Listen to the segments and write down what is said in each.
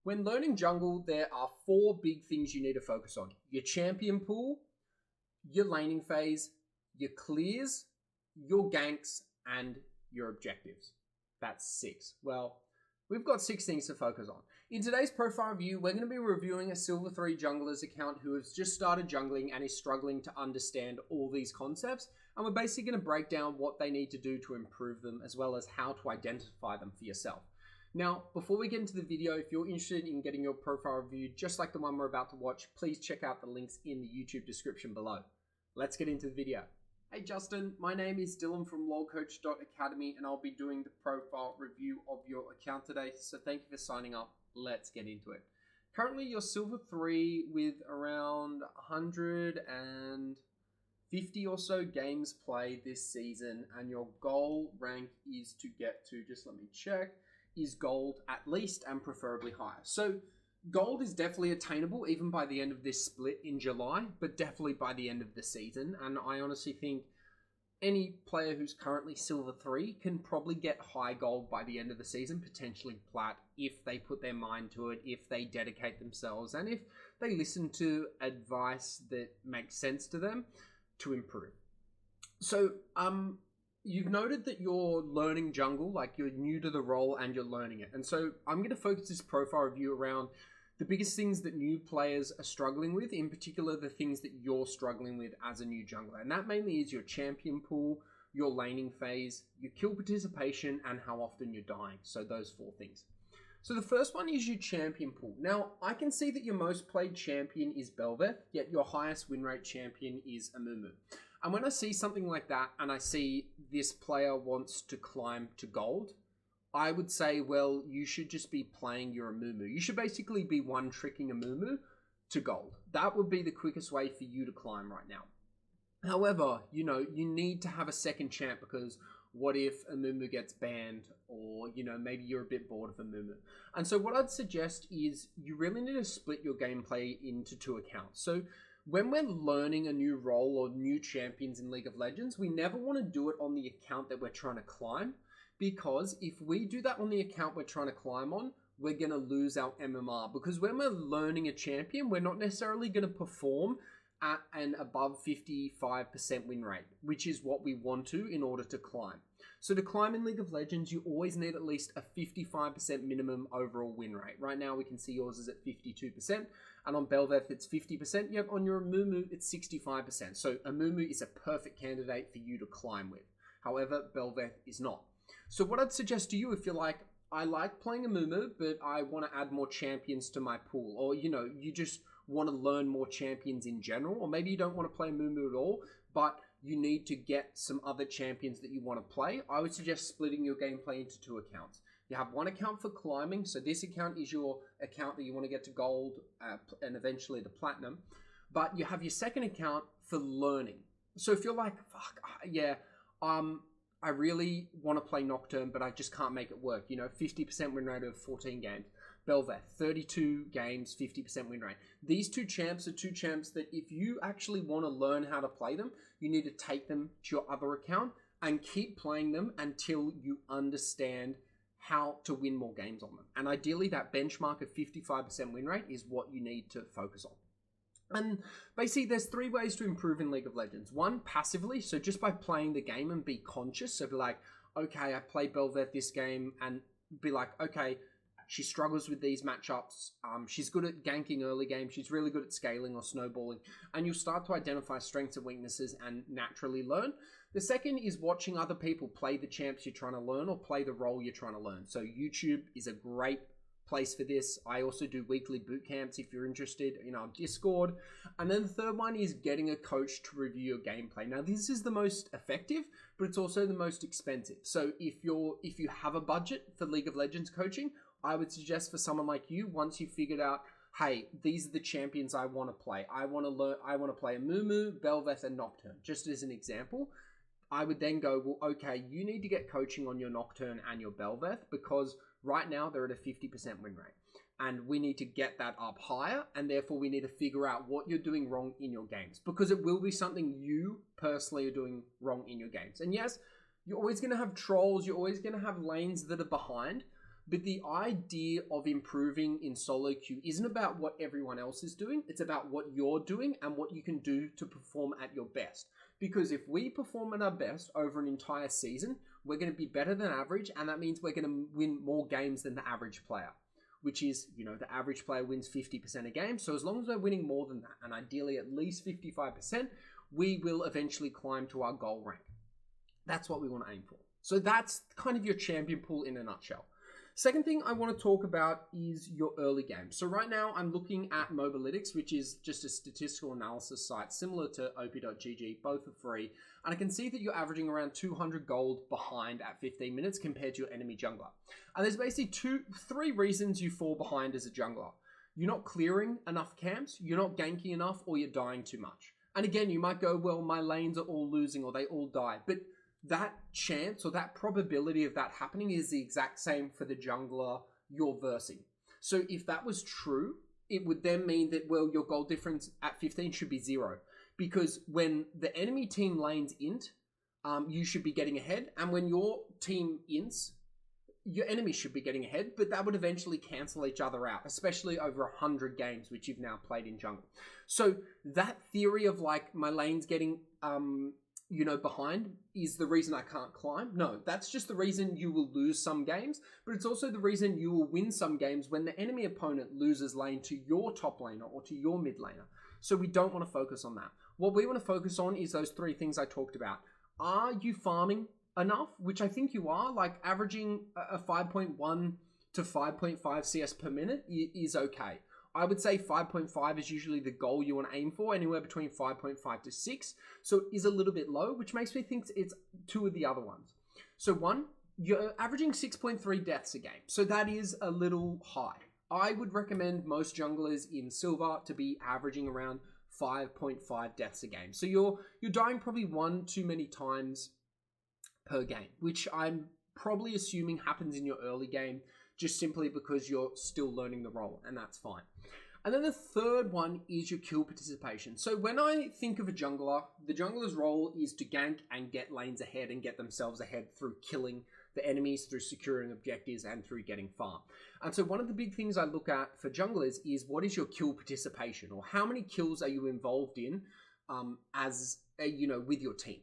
When learning jungle, there are 4 big things you need to focus on. Your champion pool, your laning phase, your clears, your ganks, and your objectives. That's 6. Well, we've got 6 things to focus on. In today's profile review, we're going to be reviewing a Silver 3 jungler's account who has just started jungling and is struggling to understand all these concepts. And we're basically going to break down what they need to do to improve them, as well as how to identify them for yourself. Now, before we get into the video, if you're interested in getting your profile reviewed, just like the one we're about to watch, please check out the links in the YouTube description below. Let's get into the video. Hey Justin, my name is Dylan from lolcoach.academy and I'll be doing the profile review of your account today. So thank you for signing up. Let's get into it. Currently you're Silver 3 with around 150 or so games played this season, and your goal rank is to get to, just let me check, is gold at least and preferably higher. So gold is definitely attainable even by the end of this split in July, but definitely by the end of the season. And I honestly think any player who's currently Silver 3 can probably get high gold by the end of the season, potentially plat, if they put their mind to it, if they dedicate themselves, and if they listen to advice that makes sense to them to improve. So, you've noted that you're learning jungle, like you're new to the role and you're learning it. And so I'm going to focus this profile review around the biggest things that new players are struggling with, in particular the things that you're struggling with as a new jungler. And that mainly is your champion pool, your laning phase, your kill participation, and how often you're dying. So those 4 things. So the first one is your champion pool. Now, I can see that your most played champion is Bel'Veth, yet your highest win rate champion is Amumu. And when I see something like that and I see this player wants to climb to gold, I would say, well, you should just be playing your Amumu. You should basically be one-tricking Amumu to gold. That would be the quickest way for you to climb right now. However, you need to have a second champ, because what if Amumu gets banned, or, maybe you're a bit bored of Amumu. And so what I'd suggest is you really need to split your gameplay into 2 accounts. So when we're learning a new role or new champions in League of Legends, we never want to do it on the account that we're trying to climb, because if we do that on the account we're trying to climb on, we're going to lose our MMR, because when we're learning a champion, we're not necessarily going to perform at an above 55% win rate, which is what we want to in order to climb. So to climb in League of Legends, you always need at least a 55% minimum overall win rate. Right now, we can see yours is at 52%, and on Bel'Veth, it's 50%, yet on your Amumu, it's 65%. So Amumu is a perfect candidate for you to climb with. However, Bel'Veth is not. So what I'd suggest to you, if you're like, I like playing Amumu, but I want to add more champions to my pool, or, you just want to learn more champions in general, or maybe you don't want to play Amumu at all, but you need to get some other champions that you want to play, I would suggest splitting your gameplay into 2 accounts. You have one account for climbing, so this account is your account that you want to get to gold and eventually to platinum, but you have your second account for learning. So if you're like, fuck, yeah, I really want to play Nocturne, but I just can't make it work. 50% win rate of 14 games. Bel'Veth, 32 games, 50% win rate. These 2 champs are 2 champs that if you actually want to learn how to play them, you need to take them to your other account and keep playing them until you understand how to win more games on them. And ideally, that benchmark of 55% win rate is what you need to focus on. And basically, there's 3 ways to improve in League of Legends. 1, passively, so just by playing the game and be conscious. So be like, okay, I play Bel'Veth this game, and be like, okay, she struggles with these matchups. She's good at ganking early game. She's really good at scaling or snowballing. And you'll start to identify strengths and weaknesses and naturally learn. The second is watching other people play the champs you're trying to learn or play the role you're trying to learn. So YouTube is a great place for this. I also do weekly boot camps if you're interested in our Discord. And then the third one is getting a coach to review your gameplay. Now, this is the most effective, but it's also the most expensive. So if you have a budget for League of Legends coaching, I would suggest for someone like you, once you've figured out, hey, these are the champions I want to play. I want to play Amumu, Bel'Veth, and Nocturne, just as an example. I would then go, well, okay, you need to get coaching on your Nocturne and your Bel'Veth, because right now they're at a 50% win rate. And we need to get that up higher, and therefore we need to figure out what you're doing wrong in your games, because it will be something you personally are doing wrong in your games. And yes, you're always going to have trolls, you're always going to have lanes that are behind, But the idea of improving in solo queue isn't about what everyone else is doing. It's about what you're doing and what you can do to perform at your best. Because if we perform at our best over an entire season, we're going to be better than average, and that means we're going to win more games than the average player, which is, the average player wins 50% of games. So as long as we're winning more than that, and ideally at least 55%, we will eventually climb to our goal rank. That's what we want to aim for. So that's kind of your champion pool in a nutshell. Second thing I want to talk about is your early game. So right now I'm looking at Mobalytics, which is just a statistical analysis site similar to op.gg. Both are free. And I can see that you're averaging around 200 gold behind at 15 minutes compared to your enemy jungler. And there's basically three reasons you fall behind as a jungler. You're not clearing enough camps, you're not ganking enough, or you're dying too much. And again, you might go, well, my lanes are all losing or they all die. But that chance or that probability of that happening is the exact same for the jungler you're versing. So if that was true, it would then mean that, well, your goal difference at 15 should be 0. Because when the enemy team lanes int, you should be getting ahead. And when your team ints, your enemy should be getting ahead. But that would eventually cancel each other out, especially over 100 games, which you've now played in jungle. So that theory of like my lane's getting behind is the reason I can't climb. No, that's just the reason you will lose some games, but it's also the reason you will win some games when the enemy opponent loses lane to your top laner or to your mid laner. So we don't want to focus on that. What we want to focus on is those three things I talked about. Are you farming enough? Which I think you are, like averaging a 5.1 to 5.5 CS per minute is okay. I would say 5.5 is usually the goal you want to aim for, anywhere between 5.5 to 6. So it is a little bit low, which makes me think it's two of the other ones. So one, you're averaging 6.3 deaths a game. So that is a little high. I would recommend most junglers in silver to be averaging around 5.5 deaths a game. So you're dying probably one too many times per game, which I'm probably assuming happens in your early game, just simply because you're still learning the role, and that's fine. And then the third one is your kill participation. So when I think of a jungler, the jungler's role is to gank and get lanes ahead and get themselves ahead through killing the enemies, through securing objectives, and through getting farm. And so one of the big things I look at for junglers is what is your kill participation, or how many kills are you involved in with your team.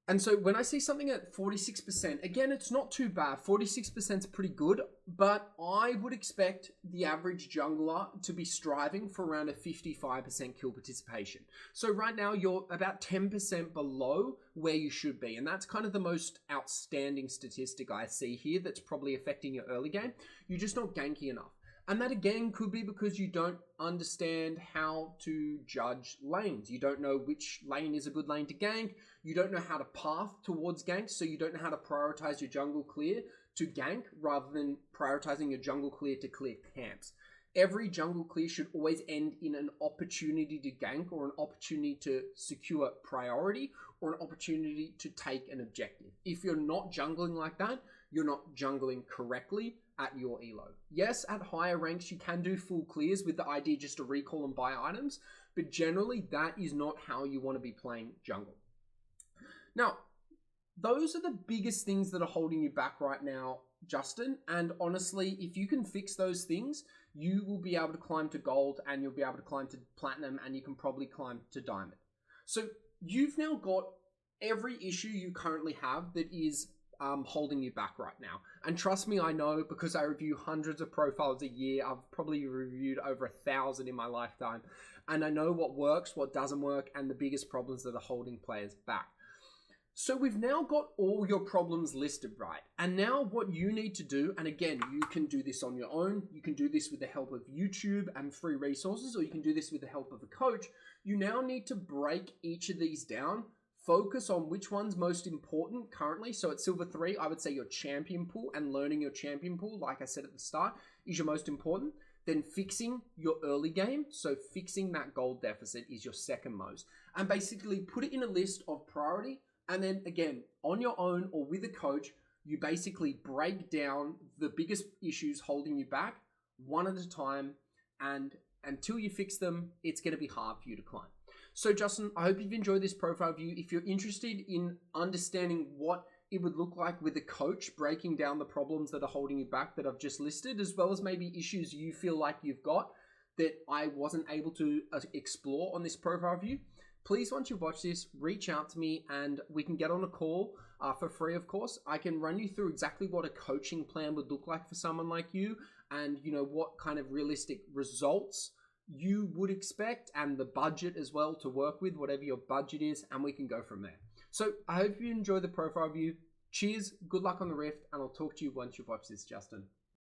And so when I see something at 46%, again, it's not too bad. 46% is pretty good, but I would expect the average jungler to be striving for around a 55% kill participation. So right now you're about 10% below where you should be. And that's kind of the most outstanding statistic I see here that's probably affecting your early game. You're just not ganky enough. And that again could be because you don't understand how to judge lanes. You don't know which lane is a good lane to gank. You don't know how to path towards gank, so you don't know how to prioritize your jungle clear to gank rather than prioritizing your jungle clear to clear camps. Every jungle clear should always end in an opportunity to gank, or an opportunity to secure priority, or an opportunity to take an objective. If you're not jungling like that, you're not jungling correctly at your elo. Yes, at higher ranks you can do full clears with the idea just to recall and buy items, but generally that is not how you want to be playing jungle. Now, those are the biggest things that are holding you back right now, Justin, and honestly, if you can fix those things, you will be able to climb to gold, and you'll be able to climb to platinum, and you can probably climb to diamond. So you've now got every issue you currently have that is holding you back right now. And trust me, I know, because I review hundreds of profiles a year. I've probably reviewed over 1,000 in my lifetime. And I know what works, what doesn't work, and the biggest problems that are holding players back. So we've now got all your problems listed, right? And now what you need to do, and again, you can do this on your own. You can do this with the help of YouTube and free resources, or you can do this with the help of a coach. You now need to break each of these down. Focus on which one's most important currently. So at Silver 3, I would say your champion pool and learning your champion pool, like I said at the start, is your most important. Then fixing your early game, so fixing that gold deficit, is your second most. And basically put it in a list of priority. And then again, on your own or with a coach, you basically break down the biggest issues holding you back one at a time. And until you fix them, it's going to be hard for you to climb. So Justin, I hope you've enjoyed this profile view. If you're interested in understanding what it would look like with a coach, breaking down the problems that are holding you back that I've just listed, as well as maybe issues you feel like you've got that I wasn't able to explore on this profile view. Please, once you've watched this, reach out to me and we can get on a call for free, of course. I can run you through exactly what a coaching plan would look like for someone like you, and what kind of realistic results you would expect, and the budget as well to work with, whatever your budget is, and we can go from there. So I hope you enjoy the profile view. Cheers, good luck on the Rift, and I'll talk to you once you've watched this, Justin.